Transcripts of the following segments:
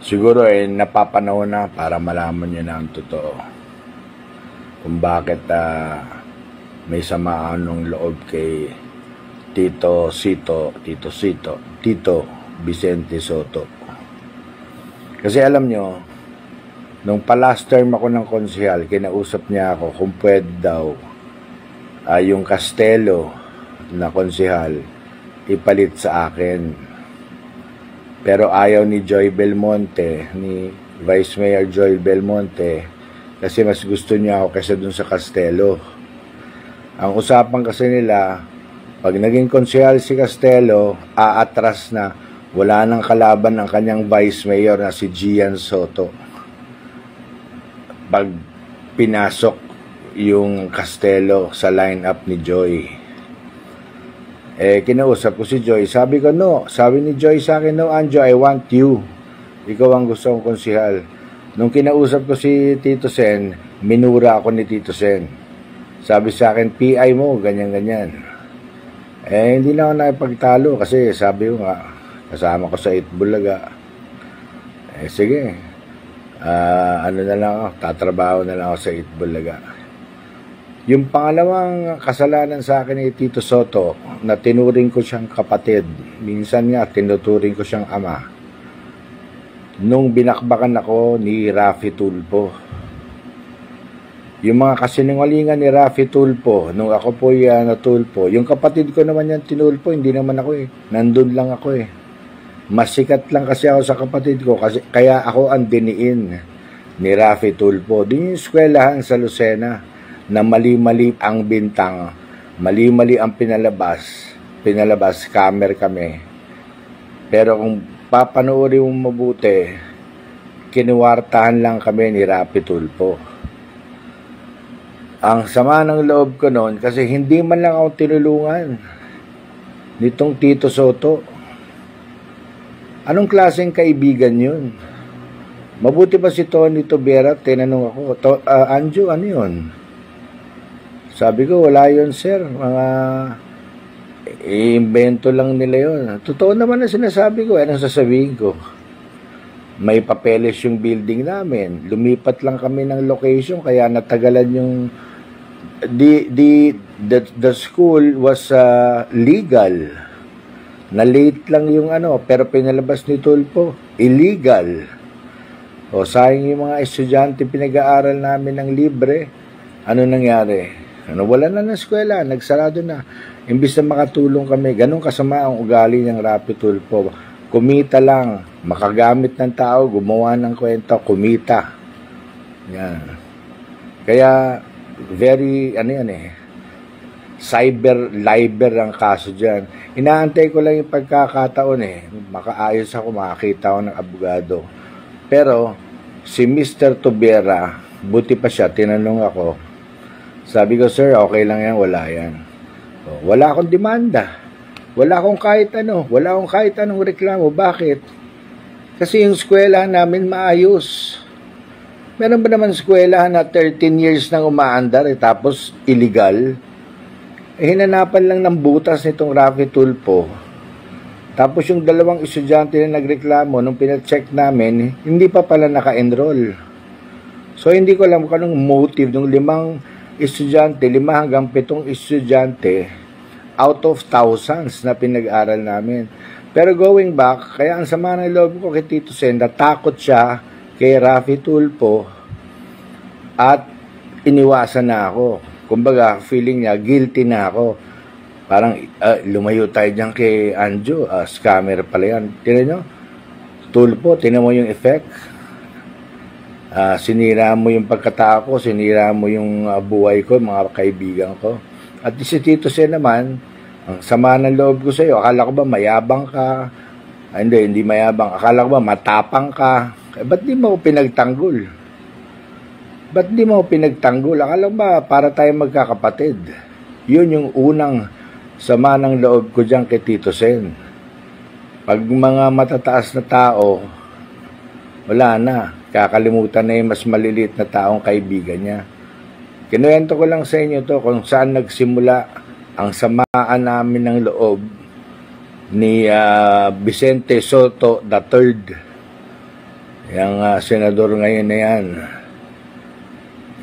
Siguro napapanahon na para malaman nyo na ang totoo. Kung bakit may samaan ng loob kay Tito Vicente Sotto. Kasi alam nyo, nung pa-last term ako ng konsehal, kinausap niya ako kung pwede daw yung Castelo na konsehal ipalit sa akin. Pero ayaw ni Joy Belmonte, ni Vice Mayor Joy Belmonte, kasi mas gusto niya ako kaysa dun sa Castelo. Ang usapan kasi nila, pag naging konsehal si Castelo, aatras na, wala nang kalaban ng kanyang Vice Mayor na si Gian Soto. Pag pinasok yung Castelo sa lineup ni Joy. Kinausap ko si Joy. Sabi ko, no. Sabi ni Joy sa akin, no, Anjo, I want you. Ikaw ang gusto kong konsehal. Nung kinausap ko si Tito Sen, minura ako ni Tito Sen. Sabi sa akin, PI mo, ganyan-ganyan. Hindi na ako nakipagtalo kasi sabi ko nga, kasama ko sa Itbulaga. Sige. Ano na lang ako, tatrabaho na lang ako sa Itbulaga. Yung pangalawang kasalanan sa akin ni Tito Sotto, na tinuring ko siyang kapatid, minsan nga tinuturing ko siyang ama, nung binakbakan ako ni Raffy Tulfo. Yung mga kasinungalingan ni Raffy Tulfo, nung ako po natulpo, yung kapatid ko naman yan tinulpo, hindi naman ako nandun lang ako Mas sikat lang kasi ako sa kapatid ko, kasi, kaya ako ang diniin ni Raffy Tulfo. Din yung eskwelahan sa Lucena, na mali-mali ang bintang, mali-mali ang pinalabas, camera kami. Pero kung papanoorin mo mabuti, kinuwartahan lang kami ni Raffy Tulfo. Ang sama ng loob ko noon, kasi hindi man lang ako tinulungan nitong Tito Sotto. Anong klaseng kaibigan yun? Mabuti ba si Tony Tobera? Tinanong ako, Anjo, ano yun? Sabi ko, wala yun, sir. Mga i-invento lang nila yun. Totoo naman ang sinasabi ko. Anong sasabihin ko? May papeles yung building namin. Lumipat lang kami ng location, kaya natagalan yung... The school was legal. Na-late lang yung pero pinalabas ni Tulfo. Illegal. O sayang yung mga estudyante pinag-aaral namin ng libre. Ano nangyari? Wala na ng eskwela, nagsarado na. Imbis na makatulong kami, ganun kasama ang ugali ng Raffy Tulfo. Kumita lang, makagamit ng tao, gumawa ng kwento, kumita. Yan. Kaya, very, cyber ang kaso dyan. Inaantay ko lang yung pagkakataon makaayos ako, makakita ako ng abogado. Pero, si Mr. Tobera, buti pa siya, tinanong ako, sabi ko, sir, okay lang yan, wala yan. Wala akong demanda. Wala akong kahit anong reklamo. Bakit? Kasi yung eskwela namin maayos. Meron ba naman eskwela na 13 years nang umaandar tapos illegal? Hinanapan lang ng butas nitong Raffy Tulfo. Tapos yung dalawang estudyante na nagreklamo, nung pinacheck namin, hindi pa pala naka-enroll. So hindi ko alam kung anong motive ng 5 estudyante, 5 hanggang 7 estudyante out of thousands na pinag-aral namin. Pero going back, kaya ang sama ng loob ko kay Tito Sen, natakot siya kay Raffy Tulfo at iniwasan na ako. Kumbaga, feeling niya, guilty na ako. Parang, lumayo tayo dyan kay Anjo, scammer pala yan. Tinan nyo, Tulfo, tinan mo yung effect. Sinira mo yung pagkatao ko, sinira mo yung buhay ko, mga kaibigan ko. At si Tito Sen naman, ang sama ng loob ko sa iyo, akala ko ba mayabang ka? Hindi mayabang. Akala ko ba matapang ka? Ba't di mo pinagtanggol? Akala ko ba para tayo magkakapatid? Yun yung unang sama ng loob ko dyan kay Tito Sen. Pag mga matataas na tao, wala na. Kakalimutan na yung mas maliliit na taong kaibigan niya. Kinuwento ko lang sa inyo to kung saan nagsimula ang samaan namin ng loob ni Vicente Sotto III. Yung senador ngayon na yan.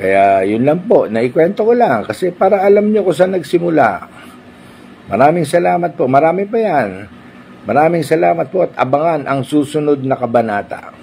Kaya yun lang po, naikwento ko lang kasi para alam nyo kung saan nagsimula. Maraming salamat po, marami pa yan. Maraming salamat po at abangan ang susunod na kabanata.